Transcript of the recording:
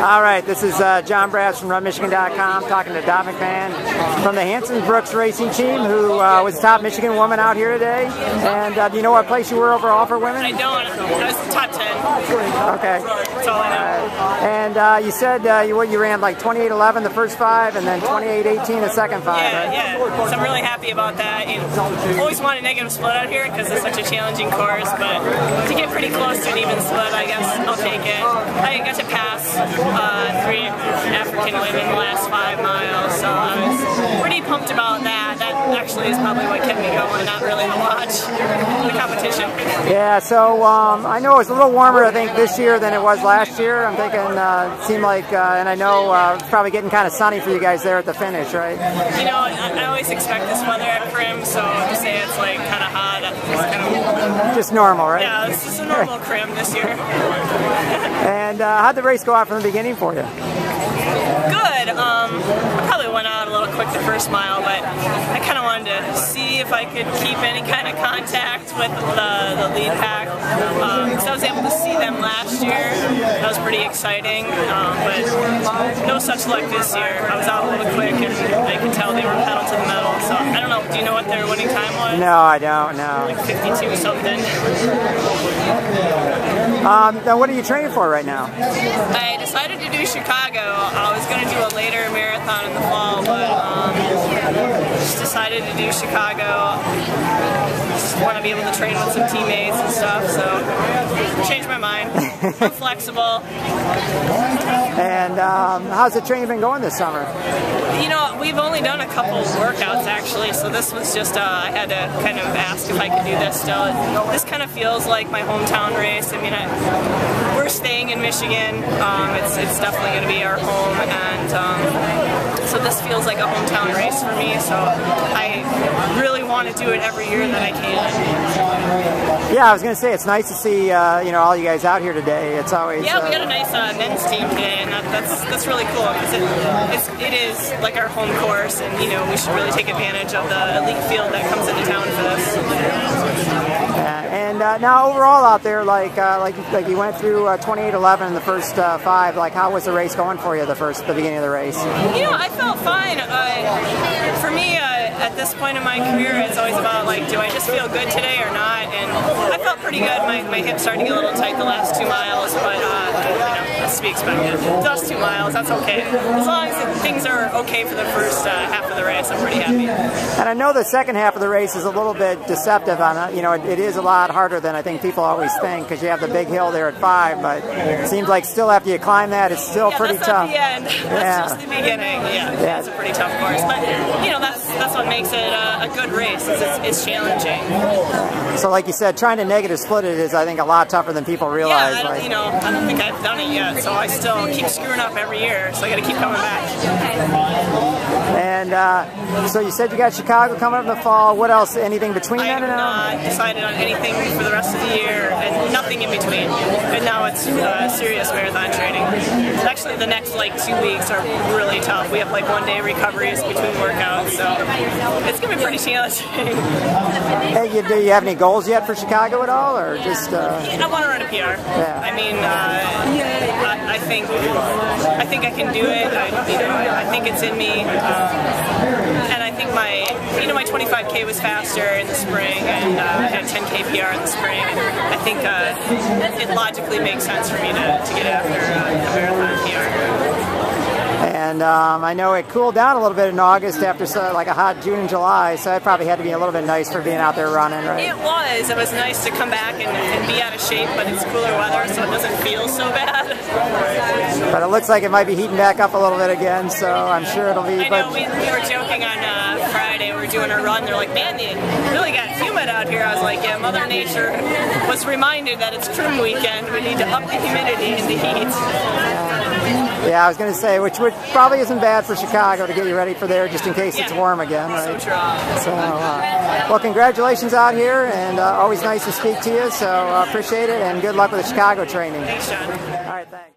All right, this is John Brass from RunMichigan.com talking to McMahan from the Hanson Brooks racing team, who was the top Michigan woman out here today. And do you know what place you were overall for women? I don't. I was top 10. Okay. That's all I know. And you said you ran like 28:11 the first 5 and then 28:18 the second 5, yeah, right? Yeah. So I'm really happy about that. You always want a negative split out here because it's such a challenging course, but to get pretty close to an even split, I guess I'll take it. I got to pass 3 African women the last 5 miles, so I was pretty pumped about that. That actually is probably what kept me going, not really to watch the competition. Yeah, so I know it was a little warmer, I think, this year than it was last year. I'm thinking it seemed like, and I know it's probably getting kind of sunny for you guys there at the finish, right? You know, I always expect this weather at Crim, so to say it's like kind of hot, it's kind of... Just normal, right? Yeah, this is a normal Crim this year. And how'd the race go out from the beginning for you? Good. I probably went out a little quick the first mile, but I kind of wanted to see if I could keep any kind of contact with the lead pack. Because I was able to see them last year. That was pretty exciting, but no such luck this year. I was out a little quick, and I could tell they were pedal to the metal. So I don't know. Do you know what their winning time was? No, I don't. No. Like 52 something. Now, what are you training for right now? I decided to do Chicago. I was going to do a later marathon in the fall, but just decided to do Chicago. Just want to be able to train with some teammates and stuff, so changed my mind. I'm flexible. And how's the training been going this summer? You know, we've only done a couple workouts actually, so this was just, I had to kind of ask if I could do this still. This kind of feels like my hometown race. I mean, we're staying in Michigan. It's definitely going to be our home, and so this feels like a hometown race for me, so I really want to do it every year that I can. Yeah, I was going to say, it's nice to see you know, all you guys out here today. It's always... Yeah, we got a nice men's team today, and that's really cool, because it is like our home course, and you know, we should really take advantage of the elite field that comes into town for this. And now overall out there, like you went through 28:11 in the first 5. Like, how was the race going for you? The beginning of the race. You know, I felt fine. For me, at this point in my career, it's always about like, do I just feel good today or not? And I felt pretty good. My hips started to get a little tight the last 2 miles, but you know, that's to be expected. Just 2 miles, that's okay. As long as things are okay for the first half of the race, I'm pretty happy. And I know the second half of the race is a little bit deceptive on it. You know, it is a lot harder than I think people always think, because you have the big hill there at 5, but it seems like still after you climb that, it's still pretty tough. Yeah, that's not the end. That's just the beginning. Yeah, it's a pretty tough course, but you know, that's what makes it a good race. It's challenging. So, like you said, trying to negative split it is, I think, a lot tougher than people realize. Yeah, you know, I don't think I've done it yet, so I still keep screwing up every year, so I got to keep coming back. And so you said you got Chicago coming up in the fall. What else? Anything between then and now? I have not decided on anything for the rest of the year, and nothing in between. And now it's serious marathon training. Actually, the next like 2 weeks are really tough. We have like 1-day recoveries between workouts, so it's gonna be pretty challenging. Hey, do you have any goals yet for Chicago at all, or just? I want to run a PR. Yeah. I mean, I think I can do it. I think it's in me, and I think my 25K was faster in the spring, and I had 10K PR in the spring. And I think it logically makes sense for me to get after a marathon PR. And I know it cooled down a little bit in August after like a hot June and July, so that probably had to be a little bit nice for being out there running, right? It was. It was nice to come back and be out of shape, but it's cooler weather, so it doesn't feel so bad. But it looks like it might be heating back up a little bit again, so I'm sure it'll be... I know, we were joking on Friday, we were doing a run, they're like, man, it really got humid out here. I was like, yeah, Mother Nature was reminded that it's Crim weekend. We need to up the humidity and the heat. Yeah, I was going to say, which probably isn't bad for Chicago to get you ready for there, just in case it's warm again, right? So true. So, well, congratulations out here, and always nice to speak to you, so appreciate it, and good luck with the Chicago training. Thanks, John. All right, thanks.